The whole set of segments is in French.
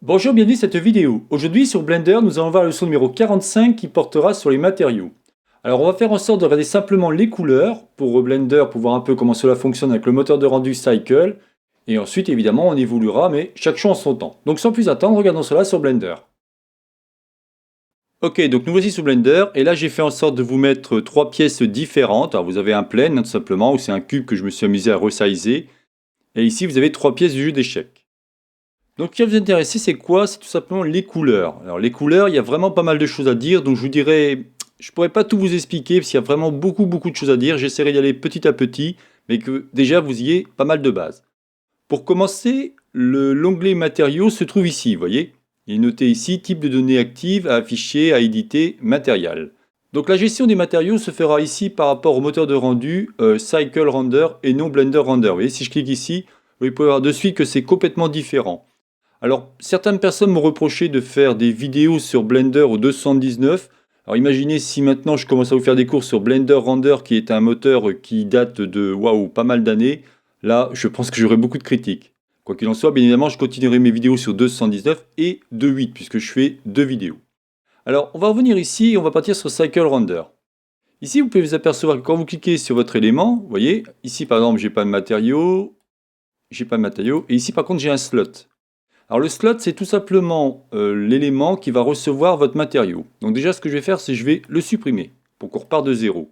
Bonjour, bienvenue à cette vidéo. Aujourd'hui sur Blender, nous allons voir la leçon numéro 45 qui portera sur les matériaux. Alors on va faire en sorte de regarder simplement les couleurs pour Blender, pour voir un peu comment cela fonctionne avec le moteur de rendu Cycle. Et ensuite évidemment on évoluera, mais chaque chose en son temps. Donc sans plus attendre, regardons cela sur Blender. Ok, donc nous voici sur Blender, et là j'ai fait en sorte de vous mettre trois pièces différentes. Alors vous avez un plane, tout simplement, ou c'est un cube que je me suis amusé à resizer. Et ici vous avez trois pièces du jeu d'échecs. Donc ce qui va vous intéresser, c'est quoi? C'est tout simplement les couleurs. Alors les couleurs, il y a vraiment pas mal de choses à dire, donc je vous dirais, je pourrais pas tout vous expliquer, parce qu'il y a vraiment beaucoup de choses à dire. J'essaierai d'y aller petit à petit, mais que déjà vous ayez pas mal de bases. Pour commencer, l'onglet matériaux se trouve ici, vous voyez? Il est noté ici, type de données actives, à afficher, à éditer, matériel. Donc la gestion des matériaux se fera ici par rapport au moteur de rendu Cycle Render et non Blender Render. Vous voyez, si je clique ici, vous pouvez voir de suite que c'est complètement différent. Alors, certaines personnes m'ont reproché de faire des vidéos sur Blender au 279. Alors imaginez si maintenant je commence à vous faire des cours sur Blender Render, qui est un moteur qui date de, waouh, pas mal d'années. Là, je pense que j'aurai beaucoup de critiques. Quoi qu'il en soit, bien évidemment, je continuerai mes vidéos sur 219 et 2.8, puisque je fais deux vidéos. Alors, on va revenir ici et on va partir sur Cycle Render. Ici, vous pouvez vous apercevoir que quand vous cliquez sur votre élément, vous voyez, ici par exemple, j'ai pas de matériaux, et ici par contre, j'ai un slot. Alors le slot, c'est tout simplement l'élément qui va recevoir votre matériau. Donc déjà, ce que je vais faire, c'est que je vais le supprimer pour qu'on reparte de zéro.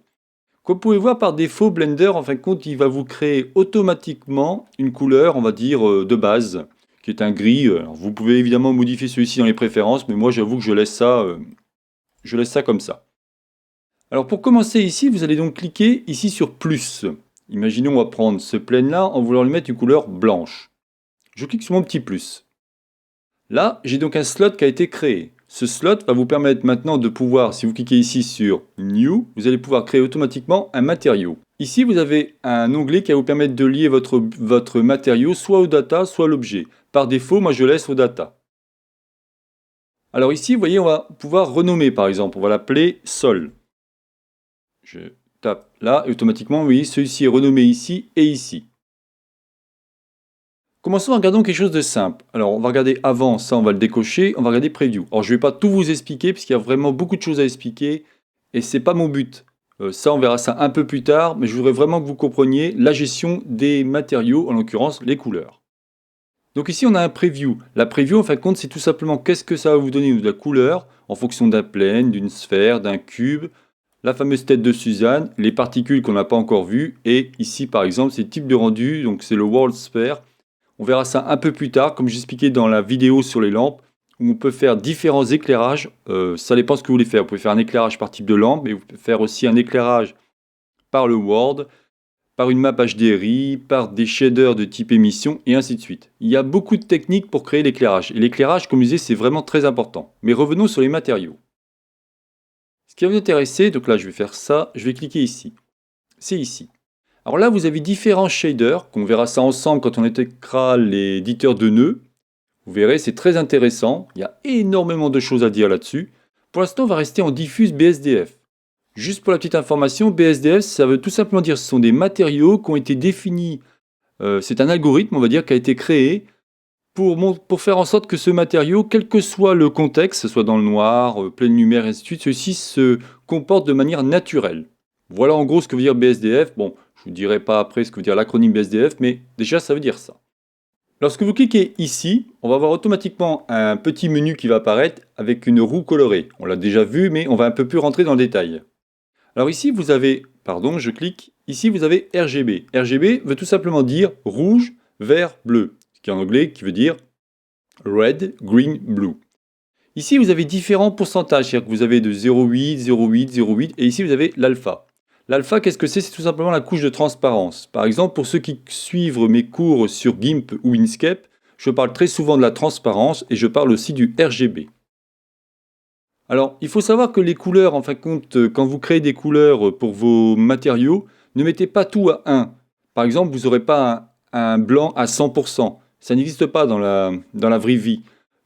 Comme vous pouvez voir, par défaut, Blender, en fin de compte, il va vous créer automatiquement une couleur, on va dire, de base, qui est un gris. Alors, vous pouvez évidemment modifier celui-ci dans les préférences, mais moi, j'avoue que je laisse ça comme ça. Alors pour commencer ici, vous allez donc cliquer ici sur plus. Imaginons, on va prendre ce plane-là en voulant lui mettre une couleur blanche. Je clique sur mon petit plus. Là, j'ai donc un slot qui a été créé. Ce slot va vous permettre maintenant de pouvoir, si vous cliquez ici sur New, vous allez pouvoir créer automatiquement un matériau. Ici, vous avez un onglet qui va vous permettre de lier votre matériau soit au data, soit à l'objet. Par défaut, moi je laisse au data. Alors ici, vous voyez, on va pouvoir renommer par exemple. On va l'appeler Sol. Je tape là et automatiquement, vous voyez, celui-ci est renommé ici et ici. Commençons en regardant quelque chose de simple. Alors, on va regarder avant, ça on va le décocher, on va regarder Preview. Alors, je ne vais pas tout vous expliquer, puisqu'il y a vraiment beaucoup de choses à expliquer, et c'est pas mon but. Ça, on verra ça un peu plus tard, mais je voudrais vraiment que vous compreniez la gestion des matériaux, en l'occurrence les couleurs. Donc ici, on a un Preview. La Preview, en fin de compte, c'est tout simplement qu'est-ce que ça va vous donner de la couleur, en fonction d'un plane, d'une sphère, d'un cube, la fameuse tête de Suzanne, les particules qu'on n'a pas encore vues, et ici, par exemple, c'est le type de rendu, donc c'est le World Sphere. On verra ça un peu plus tard, comme j'expliquais dans la vidéo sur les lampes, où on peut faire différents éclairages. Ça dépend ce que vous voulez faire. Vous pouvez faire un éclairage par type de lampe, mais vous pouvez faire aussi un éclairage par le World, par une map HDRI, par des shaders de type émission, et ainsi de suite. Il y a beaucoup de techniques pour créer l'éclairage. Et l'éclairage, comme je disais, c'est vraiment très important. Mais revenons sur les matériaux. Ce qui va vous intéresser, donc là je vais faire ça, je vais cliquer ici. C'est ici. Alors là, vous avez différents shaders, qu'on verra ça ensemble quand on éditera l'éditeur de nœuds. Vous verrez, c'est très intéressant. Il y a énormément de choses à dire là-dessus. Pour l'instant, on va rester en diffuse BSDF. Juste pour la petite information, BSDF, ça veut tout simplement dire que ce sont des matériaux qui ont été définis. C'est un algorithme, on va dire, qui a été créé pour faire en sorte que ce matériau, quel que soit le contexte, que ce soit dans le noir, pleine lumière, et ainsi de suite, ceci se comporte de manière naturelle. Voilà en gros ce que veut dire BSDF. Bon, je ne vous dirai pas après ce que veut dire l'acronyme BSDF, mais déjà ça veut dire ça. Lorsque vous cliquez ici, on va avoir automatiquement un petit menu qui va apparaître avec une roue colorée. On l'a déjà vu, mais on va un peu plus rentrer dans le détail. Alors ici, vous avez, pardon, je clique, ici vous avez RGB. RGB veut tout simplement dire rouge, vert, bleu, ce qui est en anglais qui veut dire Red, Green, Blue. Ici, vous avez différents pourcentages, c'est-à-dire que vous avez de 0,8, 0,8, 0,8, et ici vous avez l'alpha. L'alpha, qu'est-ce que c'est? C'est tout simplement la couche de transparence. Par exemple, pour ceux qui suivent mes cours sur GIMP ou Inkscape, je parle très souvent de la transparence et je parle aussi du RGB. Alors, il faut savoir que les couleurs, en fin de compte, quand vous créez des couleurs pour vos matériaux, ne mettez pas tout à 1. Par exemple, vous n'aurez pas un blanc à 100%. Ça n'existe pas dans la vraie vie.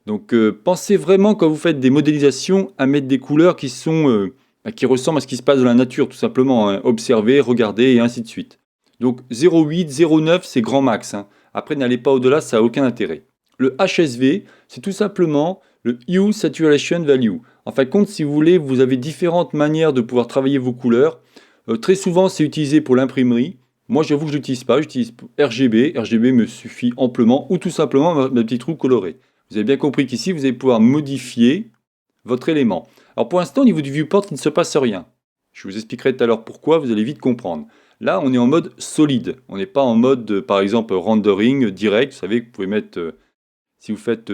Donc, pensez vraiment quand vous faites des modélisations à mettre des couleurs qui ressemblent à ce qui se passe dans la nature, tout simplement. Hein. Observez, regardez et ainsi de suite. Donc 0,8, 0,9, c'est grand max. Hein. Après, n'allez pas au-delà, ça n'a aucun intérêt. Le HSV, c'est tout simplement le Hue Saturation Value. En fin de compte, si vous voulez, vous avez différentes manières de pouvoir travailler vos couleurs. Très souvent, c'est utilisé pour l'imprimerie. Moi, j'avoue que je l'utilise pas, j'utilise RGB. RGB me suffit amplement, ou tout simplement ma petite roue colorée. Vous avez bien compris qu'ici, vous allez pouvoir modifier votre élément. Alors pour l'instant, au niveau du viewport, il ne se passe rien. Je vous expliquerai tout à l'heure pourquoi, vous allez vite comprendre. Là, on est en mode solide. On n'est pas en mode, par exemple, rendering direct. Vous savez que vous pouvez mettre, si vous faites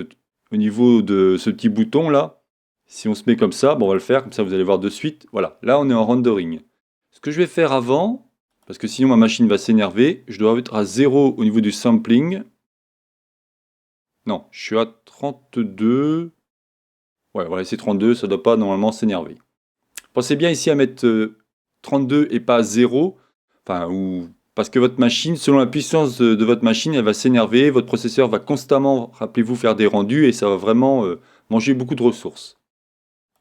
au niveau de ce petit bouton là, si on se met comme ça, bon, on va le faire, comme ça vous allez voir de suite. Voilà, là on est en rendering. Ce que je vais faire avant, parce que sinon ma machine va s'énerver, je dois être à 0 au niveau du sampling. Non, je suis à 32. Ouais, voilà, c'est 32, ça ne doit pas normalement s'énerver. Pensez bien ici à mettre 32 et pas 0. Enfin, parce que votre machine, selon la puissance de votre machine, elle va s'énerver. Votre processeur va constamment, rappelez-vous, faire des rendus et ça va vraiment manger beaucoup de ressources.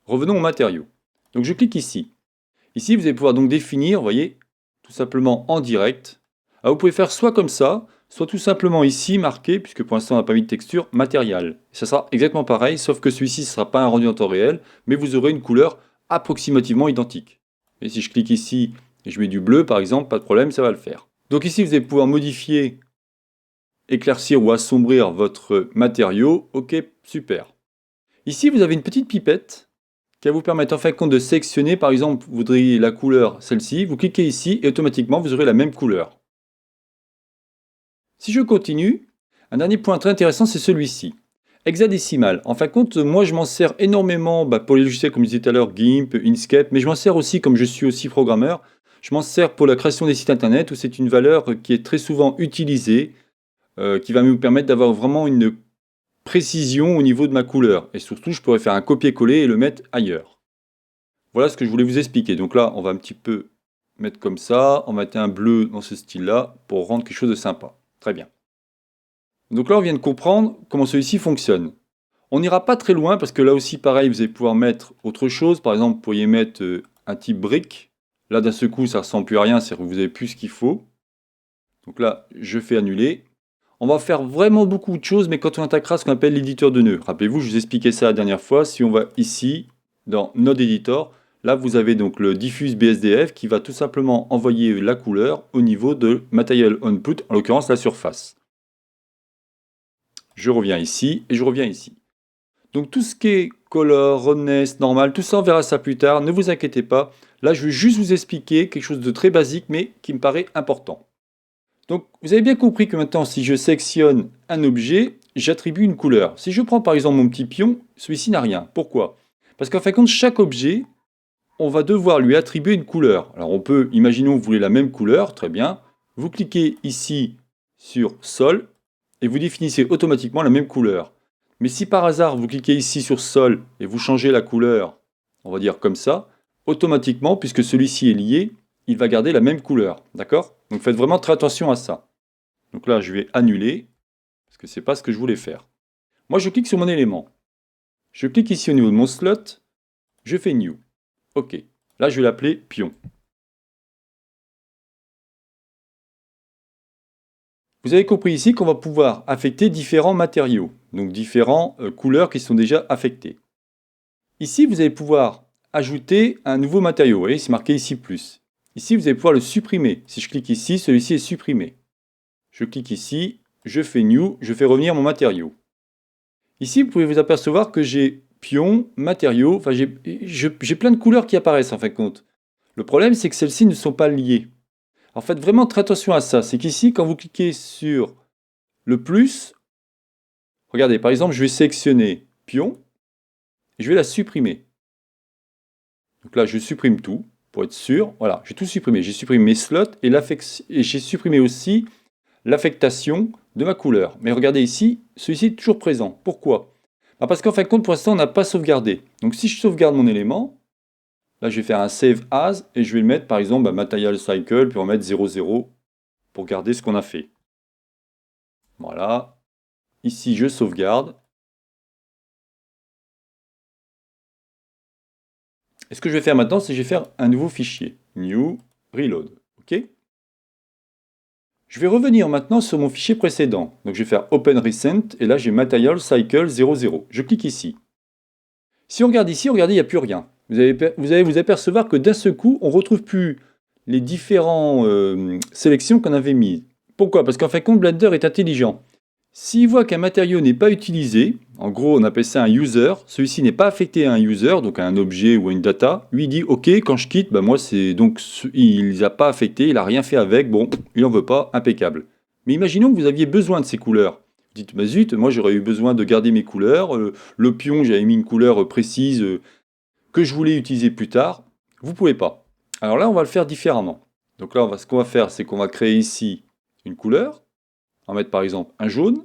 Revenons au matériau. Donc je clique ici. Ici, vous allez pouvoir donc définir, vous voyez, tout simplement en direct. Alors, vous pouvez faire soit comme ça, soit tout simplement ici marqué, puisque pour l'instant on n'a pas mis de texture, matériel. Ça sera exactement pareil, sauf que celui-ci ne sera pas un rendu en temps réel, mais vous aurez une couleur approximativement identique. Et si je clique ici et je mets du bleu par exemple, pas de problème, ça va le faire. Donc ici, vous allez pouvoir modifier, éclaircir ou assombrir votre matériau. Ok, super. Ici, vous avez une petite pipette qui va vous permettre en fin de compte de sélectionner, par exemple, vous voudriez la couleur, celle-ci, vous cliquez ici et automatiquement vous aurez la même couleur. Si je continue, un dernier point très intéressant, c'est celui-ci. Hexadécimal. En fin de compte, moi je m'en sers énormément pour les logiciels comme je disais tout à l'heure, GIMP, Inkscape, mais je m'en sers aussi, comme je suis aussi programmeur, je m'en sers pour la création des sites internet où c'est une valeur qui est très souvent utilisée, qui va me permettre d'avoir vraiment une précision au niveau de ma couleur. Et surtout, je pourrais faire un copier-coller et le mettre ailleurs. Voilà ce que je voulais vous expliquer. Donc là, on va un petit peu mettre comme ça, on va mettre un bleu dans ce style-là pour rendre quelque chose de sympa. Très bien. Donc là, on vient de comprendre comment celui-ci fonctionne. On n'ira pas très loin parce que là aussi, pareil, vous allez pouvoir mettre autre chose. Par exemple, vous pourriez mettre un type brique. Là, d'un seul coup, ça ne ressemble plus à rien, c'est-à-dire que vous n'avez plus ce qu'il faut. Donc là, je fais annuler. On va faire vraiment beaucoup de choses, mais quand on attaquera ce qu'on appelle l'éditeur de nœuds. Rappelez-vous, je vous expliquais ça la dernière fois. Si on va ici, dans Node Editor, là, vous avez donc le diffuse BSDF qui va tout simplement envoyer la couleur au niveau de Material Output, en l'occurrence la surface. Je reviens ici et je reviens ici. Donc tout ce qui est color, roughness, normal, tout ça on verra ça plus tard, ne vous inquiétez pas. Là je vais juste vous expliquer quelque chose de très basique mais qui me paraît important. Donc vous avez bien compris que maintenant si je sélectionne un objet, j'attribue une couleur. Si je prends par exemple mon petit pion, celui-ci n'a rien. Pourquoi? Parce qu'en fin de compte chaque objet, on va devoir lui attribuer une couleur. Alors on peut, imaginons que vous voulez la même couleur, très bien. Vous cliquez ici sur Sol et vous définissez automatiquement la même couleur. Mais si par hasard vous cliquez ici sur Sol et vous changez la couleur, on va dire comme ça, automatiquement, puisque celui-ci est lié, il va garder la même couleur. D'accord? Donc faites vraiment très attention à ça. Donc là, je vais annuler, parce que ce n'est pas ce que je voulais faire. Moi, je clique sur mon élément. Je clique ici au niveau de mon slot, je fais New. OK. Là, je vais l'appeler pion. Vous avez compris ici qu'on va pouvoir affecter différents matériaux, donc différentes couleurs qui sont déjà affectées. Ici, vous allez pouvoir ajouter un nouveau matériau. Vous voyez, c'est marqué ici plus. Ici, vous allez pouvoir le supprimer. Si je clique ici, celui-ci est supprimé. Je clique ici, je fais New, je fais revenir mon matériau. Ici, vous pouvez vous apercevoir que j'ai pion, matériaux, enfin j'ai plein de couleurs qui apparaissent en fin de compte. Le problème, c'est que celles-ci ne sont pas liées. Alors faites vraiment très attention à ça. C'est qu'ici, quand vous cliquez sur le plus, regardez, par exemple, je vais sélectionner pion et je vais la supprimer. Donc là, je supprime tout pour être sûr. Voilà, j'ai tout supprimé. J'ai supprimé mes slots et j'ai supprimé aussi l'affectation de ma couleur. Mais regardez ici, celui-ci est toujours présent. Pourquoi? Parce qu'en fin de compte, pour l'instant, on n'a pas sauvegardé. Donc si je sauvegarde mon élément, là, je vais faire un Save As et je vais le mettre, par exemple, Material Cycle, puis on va mettre 0,0 pour garder ce qu'on a fait. Voilà. Ici, je sauvegarde. Et ce que je vais faire maintenant, c'est que je vais faire un nouveau fichier. New, Reload. OK? Je vais revenir maintenant sur mon fichier précédent. Donc je vais faire Open Recent et là j'ai Material Cycle 00. Je clique ici. Si on regarde ici, regardez, il n'y a plus rien. Vous allez vous apercevoir que d'un seul coup, on ne retrouve plus les différentes sélections qu'on avait mises. Pourquoi? Parce qu'en fin de compte, Blender est intelligent. S'il voit qu'un matériau n'est pas utilisé, en gros on appelle ça un user, celui-ci n'est pas affecté à un user, donc à un objet ou à une data, lui il dit ok, quand je quitte, bah moi c'est donc il les a pas affectés, il a rien fait avec, bon, il n'en veut pas, impeccable. Mais imaginons que vous aviez besoin de ces couleurs. Vous dites bah zut, moi j'aurais eu besoin de garder mes couleurs, le pion j'avais mis une couleur précise que je voulais utiliser plus tard, vous pouvez pas. Alors là on va le faire différemment. Donc là ce qu'on va faire c'est qu'on va créer ici une couleur. On va mettre par exemple un jaune,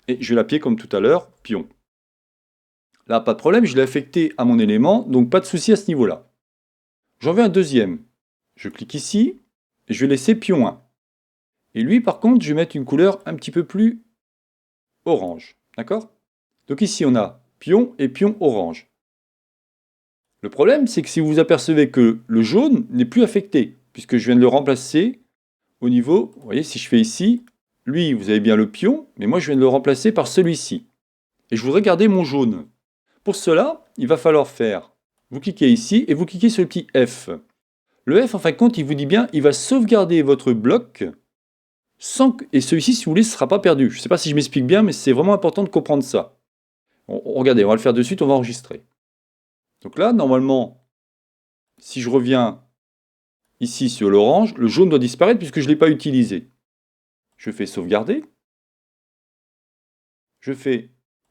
et je vais l'appeler comme tout à l'heure, pion. Là, pas de problème, je l'ai affecté à mon élément, donc pas de souci à ce niveau-là. J'en veux un deuxième. Je clique ici, et je vais laisser pion 1. Et lui, par contre, je vais mettre une couleur un petit peu plus orange. D'accord? Donc ici, on a pion et pion orange. Le problème, c'est que si vous vous apercevez que le jaune n'est plus affecté, puisque je viens de le remplacer au niveau, vous voyez, si je fais ici, lui, vous avez bien le pion, mais moi, je viens de le remplacer par celui-ci. Et je voudrais garder mon jaune. Pour cela, il va falloir faire, vous cliquez ici et vous cliquez sur le petit F. Le F, en fin de compte, il vous dit bien, il va sauvegarder votre bloc, et celui-ci, si vous voulez, ne sera pas perdu. Je ne sais pas si je m'explique bien, mais c'est vraiment important de comprendre ça. Regardez, on va le faire de suite, on va enregistrer. Donc là, normalement, si je reviens ici sur l'orange, le jaune doit disparaître puisque je ne l'ai pas utilisé. Je fais sauvegarder. Je fais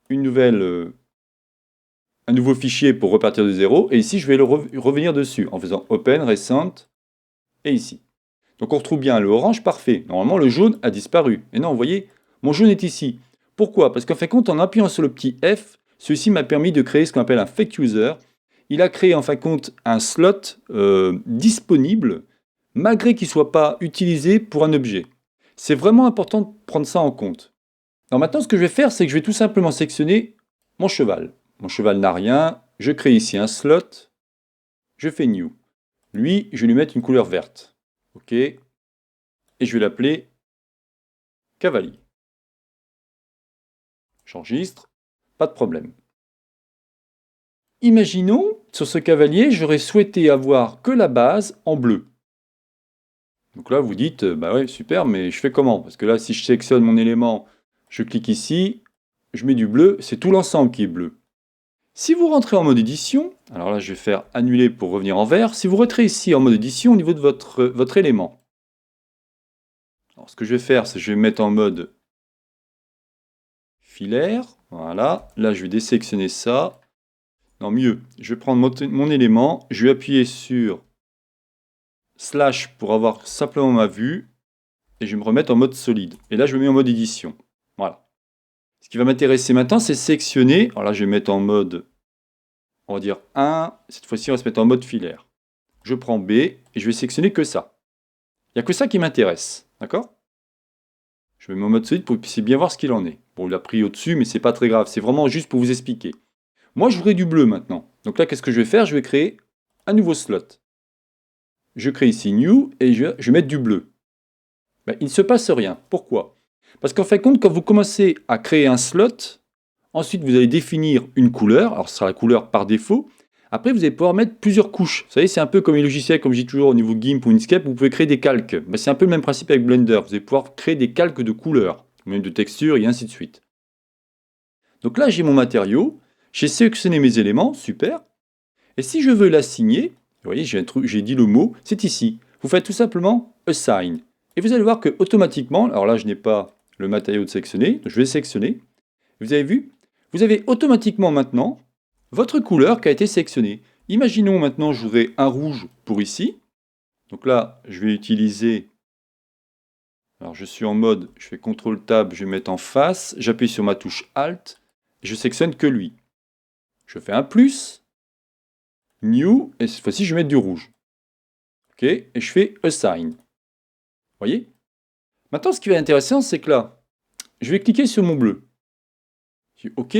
une nouvelle... un nouveau fichier pour repartir de zéro, et ici je vais revenir dessus en faisant Open, Recent, et ici. Donc on retrouve bien le orange parfait. Normalement le jaune a disparu. Et non, vous voyez, mon jaune est ici. Pourquoi? Parce qu'en fin de compte, en appuyant sur le petit F, ceci m'a permis de créer ce qu'on appelle un fake user. Il a créé en fin de compte un slot disponible, malgré qu'il ne soit pas utilisé pour un objet. C'est vraiment important de prendre ça en compte. Alors maintenant, ce que je vais faire, c'est que je vais tout simplement sélectionner mon cheval. Mon cheval n'a rien, je crée ici un slot, je fais New. Lui, je vais lui mettre une couleur verte. OK. Et je vais l'appeler cavalier. J'enregistre, pas de problème. Imaginons, sur ce cavalier, j'aurais souhaité avoir que la base en bleu. Donc là, vous dites, bah ouais, super, mais je fais comment? Parce que là, si je sélectionne mon élément, je clique ici, je mets du bleu, c'est tout l'ensemble qui est bleu. Si vous rentrez en mode édition, alors là je vais faire annuler pour revenir en vert, si vous rentrez ici en mode édition au niveau de votre élément, alors ce que je vais faire c'est que je vais mettre en mode filaire, voilà, là je vais désélectionner ça, non mieux, je vais prendre mon élément, je vais appuyer sur slash pour avoir simplement ma vue, et je vais me remettre en mode solide, et là je me mets en mode édition, voilà. Ce qui va m'intéresser maintenant c'est sélectionner, alors là je vais mettre en mode, on va dire 1, cette fois-ci on va se mettre en mode filaire. Je prends B et je vais sélectionner que ça. Il n'y a que ça qui m'intéresse, d'accord? Je mets mon mode solide pour que vous puissiez bien voir ce qu'il en est. Bon, il a pris au-dessus, mais c'est pas très grave, c'est vraiment juste pour vous expliquer. Moi, je voudrais du bleu maintenant. Donc là, qu'est-ce que je vais faire? Je vais créer un nouveau slot. Je crée ici New et je vais mettre du bleu. Ben, il ne se passe rien. Pourquoi? Parce qu'en fin de compte, quand vous commencez à créer un slot, ensuite vous allez définir une couleur, alors ce sera la couleur par défaut. Après, vous allez pouvoir mettre plusieurs couches. Vous savez, c'est un peu comme les logiciels, comme je dis toujours au niveau GIMP ou Inkscape, vous pouvez créer des calques. Ben, c'est un peu le même principe avec Blender. Vous allez pouvoir créer des calques de couleurs, même de textures et ainsi de suite. Donc là, j'ai mon matériau, j'ai sélectionné mes éléments, super. Et si je veux l'assigner, vous voyez, j'ai dit le mot, c'est ici. Vous faites tout simplement Assign. Et vous allez voir que automatiquement, alors là, je n'ai pas le matériau de sélectionner, donc je vais sélectionner. Vous avez vu? Vous avez automatiquement maintenant votre couleur qui a été sélectionnée. Imaginons maintenant je voudrais un rouge pour ici. Donc là, je vais utiliser... Alors je suis en mode, je fais CTRL TAB, je vais mettre en face, j'appuie sur ma touche Alt, et je sélectionne que lui. Je fais un plus, New, et cette fois-ci je vais mettre du rouge. OK, et je fais Assign. Vous voyez? Maintenant, ce qui va être intéressant, c'est que là, je vais cliquer sur mon bleu. Je dis OK.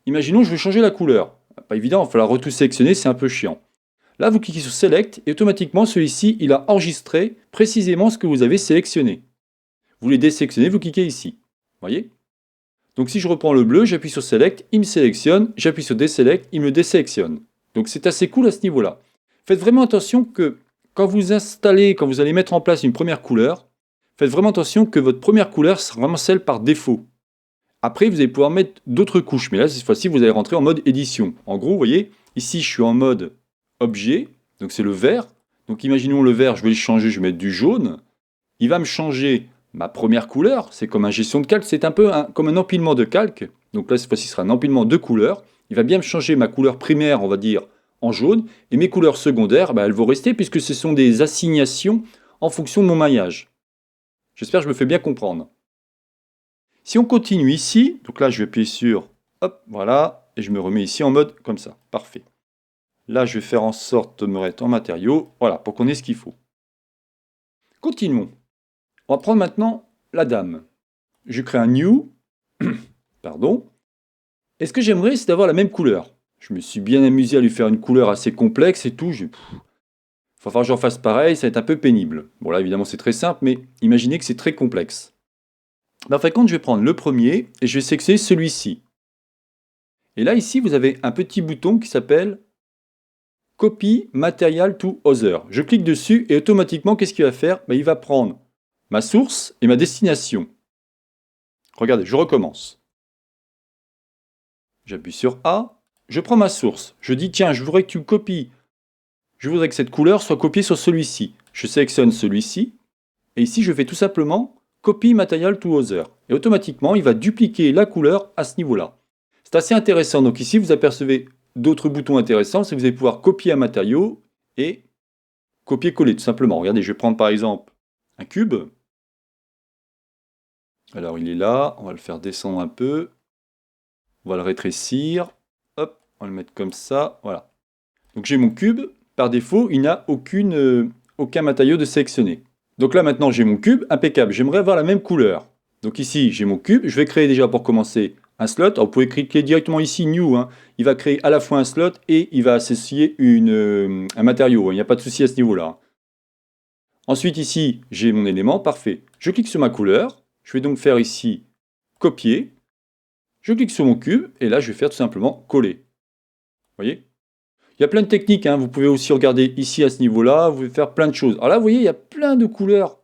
Imaginons je veux changer la couleur. Pas évident, il va falloir tout sélectionner, c'est un peu chiant. Là, vous cliquez sur Select et automatiquement, celui-ci, il a enregistré précisément ce que vous avez sélectionné. Vous voulez désélectionner, vous cliquez ici. Voyez? Donc si je reprends le bleu, j'appuie sur Select, il me sélectionne, j'appuie sur Deselect, il me désélectionne. Donc c'est assez cool à ce niveau-là. Faites vraiment attention que quand vous installez, quand vous allez mettre en place une première couleur, faites vraiment attention que votre première couleur sera vraiment celle par défaut. Après, vous allez pouvoir mettre d'autres couches, mais là, cette fois-ci, vous allez rentrer en mode édition. En gros, vous voyez, ici, je suis en mode objet, donc c'est le vert. Donc imaginons le vert, je vais le changer, je vais mettre du jaune. Il va me changer ma première couleur, c'est comme un gestion de calque, c'est un peu comme un empilement de calque. Donc là, cette fois-ci, ce sera un empilement de couleurs. Il va bien me changer ma couleur primaire, on va dire, en jaune, et mes couleurs secondaires, elles vont rester puisque ce sont des assignations en fonction de mon maillage. J'espère que je me fais bien comprendre. Si on continue ici, donc là je vais appuyer sur, hop, voilà, et je me remets ici en mode comme ça, parfait. Là je vais faire en sorte de me mettre en matériaux, voilà, pour qu'on ait ce qu'il faut. Continuons. On va prendre maintenant la dame. Je crée un new, pardon. Et ce que j'aimerais, c'est d'avoir la même couleur. Je me suis bien amusé à lui faire une couleur assez complexe et tout. Il va falloir que j'en fasse pareil, ça va être un peu pénible. Bon là évidemment c'est très simple, mais imaginez que c'est très complexe. En fin de compte, je vais prendre le premier et je vais sélectionner celui-ci. Et là, ici, vous avez un petit bouton qui s'appelle Copy Material to Other. Je clique dessus et automatiquement, qu'est-ce qu'il va faire? Il va prendre ma source et ma destination. Regardez, je recommence. J'appuie sur A, je prends ma source. Je dis, tiens, je voudrais que tu copies. Je voudrais que cette couleur soit copiée sur celui-ci. Je sélectionne celui-ci. Et ici, je fais tout simplement Copy Material to Other. Et automatiquement, il va dupliquer la couleur à ce niveau-là. C'est assez intéressant. Donc ici, vous apercevez d'autres boutons intéressants. C'est que vous allez pouvoir copier un matériau et copier-coller tout simplement. Regardez, je vais prendre par exemple un cube. Alors il est là, on va le faire descendre un peu. On va le rétrécir. Hop, on va le mettre comme ça. Voilà. Donc j'ai mon cube. Par défaut, il n'a aucun matériau de sélectionné. Donc là maintenant j'ai mon cube, impeccable. J'aimerais avoir la même couleur. Donc ici j'ai mon cube. Je vais créer déjà pour commencer un slot. Alors, vous pouvez cliquer directement ici New. Il va créer à la fois un slot et il va associer un matériau. Il n'y a pas de souci à ce niveau-là. Ensuite ici j'ai mon élément, parfait. Je clique sur ma couleur. Je vais donc faire ici copier. Je clique sur mon cube et là je vais faire tout simplement coller. Vous voyez? Il y a plein de techniques, vous pouvez aussi regarder ici à ce niveau-là, vous pouvez faire plein de choses. Alors là, vous voyez, il y a plein de couleurs.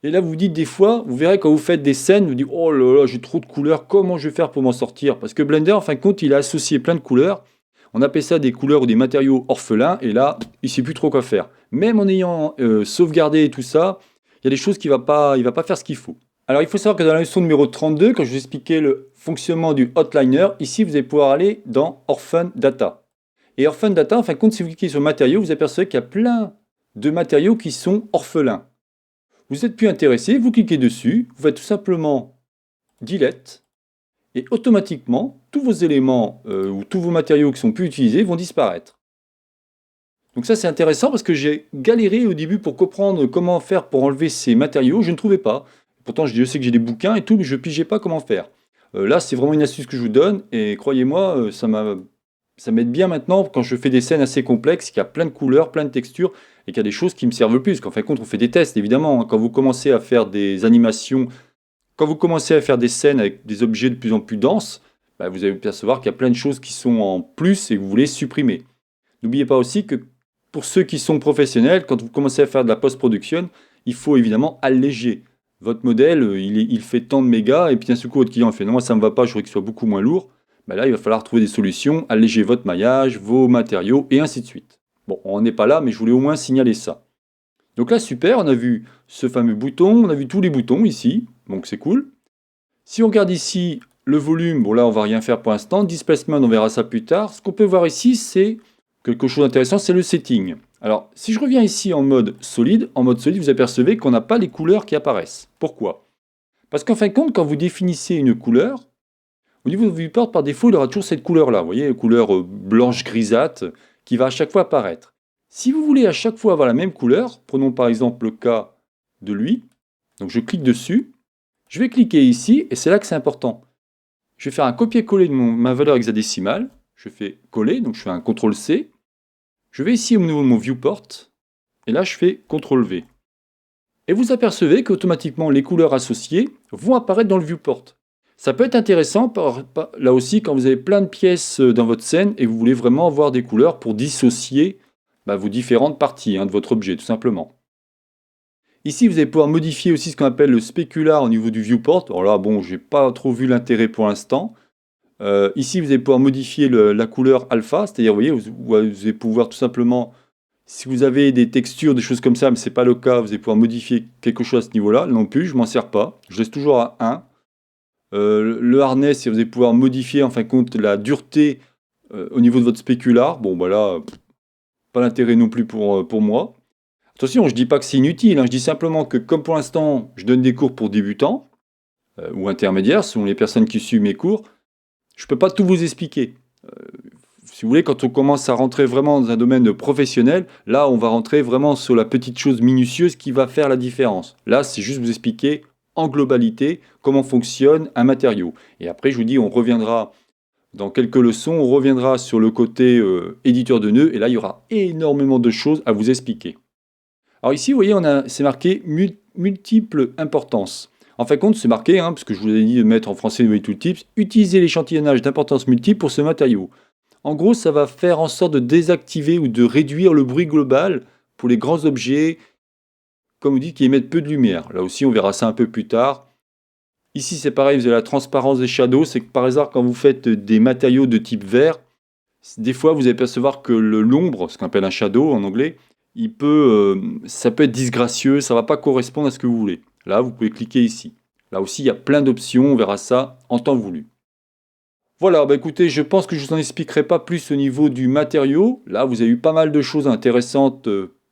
Et là, vous vous dites des fois, vous verrez quand vous faites des scènes, vous dites, oh là là, j'ai trop de couleurs, comment je vais faire pour m'en sortir? Parce que Blender, en fin de compte, il a associé plein de couleurs. On appelle ça des couleurs ou des matériaux orphelins, et là, il ne sait plus trop quoi faire. Même en ayant sauvegardé tout ça, il y a des choses qu'il ne va pas faire ce qu'il faut. Alors, il faut savoir que dans la leçon numéro 32, quand je vous expliquais le fonctionnement du Outliner, ici, vous allez pouvoir aller dans Orphan Data. Et Orphan Data, en fin de compte, si vous cliquez sur matériaux, vous apercevez qu'il y a plein de matériaux qui sont orphelins. Vous n'êtes plus intéressé, vous cliquez dessus, vous faites tout simplement Delete, et automatiquement, tous vos éléments ou tous vos matériaux qui ne sont plus utilisés vont disparaître. Donc ça c'est intéressant parce que j'ai galéré au début pour comprendre comment faire pour enlever ces matériaux, je ne trouvais pas. Pourtant je sais que j'ai des bouquins et tout, mais je ne pigeais pas comment faire. Là c'est vraiment une astuce que je vous donne, et croyez-moi, ça m'aide bien maintenant quand je fais des scènes assez complexes, qu'il y a plein de couleurs, plein de textures, et qu'il y a des choses qui me servent plus. Qu'en fin de compte, on fait des tests, évidemment. Quand vous commencez à faire des animations, quand vous commencez à faire des scènes avec des objets de plus en plus denses, vous allez percevoir qu'il y a plein de choses qui sont en plus et que vous voulez supprimer. N'oubliez pas aussi que pour ceux qui sont professionnels, quand vous commencez à faire de la post-production, il faut évidemment alléger. Votre modèle, il fait tant de mégas, et puis d'un seul coup, votre client fait « Non, moi ça ne me va pas, je voudrais qu'il soit beaucoup moins lourd ». Là, il va falloir trouver des solutions, alléger votre maillage, vos matériaux, et ainsi de suite. Bon, on n'est pas là, mais je voulais au moins signaler ça. Donc là, super, on a vu ce fameux bouton, on a vu tous les boutons ici, donc c'est cool. Si on regarde ici le volume, bon là, on va rien faire pour l'instant. Displacement, on verra ça plus tard. Ce qu'on peut voir ici, c'est quelque chose d'intéressant, c'est le setting. Alors, si je reviens ici en mode solide, vous apercevez qu'on n'a pas les couleurs qui apparaissent. Pourquoi? Parce qu'en fin de compte, quand vous définissez une couleur, au niveau de viewport, par défaut, il aura toujours cette couleur-là. Vous voyez, la couleur blanche grisâtre qui va à chaque fois apparaître. Si vous voulez à chaque fois avoir la même couleur, prenons par exemple le cas de lui. Donc je clique dessus. Je vais cliquer ici et c'est là que c'est important. Je vais faire un copier-coller de ma valeur hexadécimale. Je fais coller, donc je fais un CTRL-C. Je vais ici au niveau de mon viewport, et là je fais CTRL V. Et vous apercevez qu'automatiquement les couleurs associées vont apparaître dans le viewport. Ça peut être intéressant, là aussi, quand vous avez plein de pièces dans votre scène et vous voulez vraiment avoir des couleurs pour dissocier vos différentes parties de votre objet, tout simplement. Ici, vous allez pouvoir modifier aussi ce qu'on appelle le spécular au niveau du viewport. Alors là, bon, j'ai pas trop vu l'intérêt pour l'instant. Ici, vous allez pouvoir modifier la couleur alpha, c'est-à-dire, vous allez pouvoir tout simplement, si vous avez des textures, des choses comme ça, mais ce n'est pas le cas, vous allez pouvoir modifier quelque chose à ce niveau-là. Non plus, je m'en sers pas. Je laisse toujours à 1. Le harness, vous allez pouvoir modifier en fin de compte la dureté au niveau de votre spécular. Bon, bah là, pas d'intérêt non plus pour moi. Attention, je dis pas que c'est inutile, je dis simplement que comme pour l'instant, je donne des cours pour débutants ou intermédiaires, selon les personnes qui suivent mes cours, je peux pas tout vous expliquer. Si vous voulez, quand on commence à rentrer vraiment dans un domaine professionnel, là, on va rentrer vraiment sur la petite chose minutieuse qui va faire la différence. Là, c'est juste vous expliquer en globalité comment fonctionne un matériau. Et après, je vous dis, on reviendra dans quelques leçons, on reviendra sur le côté éditeur de nœuds, et là, il y aura énormément de choses à vous expliquer. Alors ici, vous voyez, c'est marqué multiple importance. En fin de compte, c'est marqué, parce que je vous ai dit de mettre en français les tooltips, utiliser l'échantillonnage d'importance multiple pour ce matériau. En gros, ça va faire en sorte de désactiver ou de réduire le bruit global pour les grands objets, comme vous dites, qui émettent peu de lumière. Là aussi, on verra ça un peu plus tard. Ici, c'est pareil, vous avez la transparence des shadows. C'est que par hasard, quand vous faites des matériaux de type vert, des fois, vous allez percevoir que l'ombre, ce qu'on appelle un shadow en anglais, ça peut être disgracieux, ça ne va pas correspondre à ce que vous voulez. Là, vous pouvez cliquer ici. Là aussi, il y a plein d'options, on verra ça en temps voulu. Voilà, écoutez, je pense que je ne vous en expliquerai pas plus au niveau du matériau. Là, vous avez eu pas mal de choses intéressantes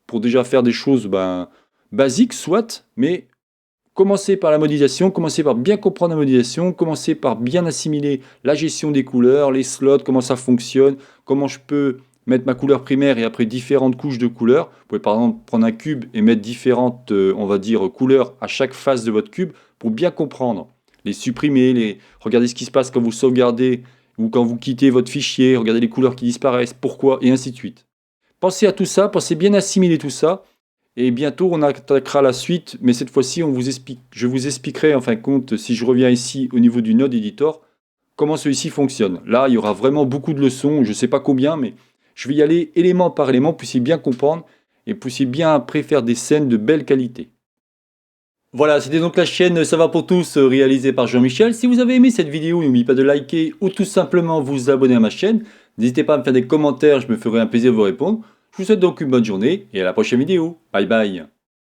pour déjà faire des choses basiques, soit, mais commencez par la modélisation, commencez par bien comprendre la modélisation, commencez par bien assimiler la gestion des couleurs, les slots, comment ça fonctionne, comment je peux mettre ma couleur primaire et après différentes couches de couleurs. Vous pouvez par exemple prendre un cube et mettre différentes, on va dire, couleurs à chaque face de votre cube pour bien comprendre. Les supprimer, regardez ce qui se passe quand vous sauvegardez ou quand vous quittez votre fichier, regardez les couleurs qui disparaissent, pourquoi, et ainsi de suite. Pensez à tout ça, pensez bien assimiler tout ça, et bientôt on attaquera la suite, mais cette fois-ci je vous expliquerai en fin de compte, si je reviens ici au niveau du Node Editor, comment celui-ci fonctionne. Là, il y aura vraiment beaucoup de leçons, je ne sais pas combien, mais je vais y aller élément par élément, pour essayer de bien comprendre, et pour essayer bien après faire des scènes de belle qualité. Voilà, c'était donc la chaîne Ça va pour tous, réalisée par Jean-Michel. Si vous avez aimé cette vidéo, n'oubliez pas de liker ou tout simplement vous abonner à ma chaîne. N'hésitez pas à me faire des commentaires, je me ferai un plaisir de vous répondre. Je vous souhaite donc une bonne journée et à la prochaine vidéo. Bye bye.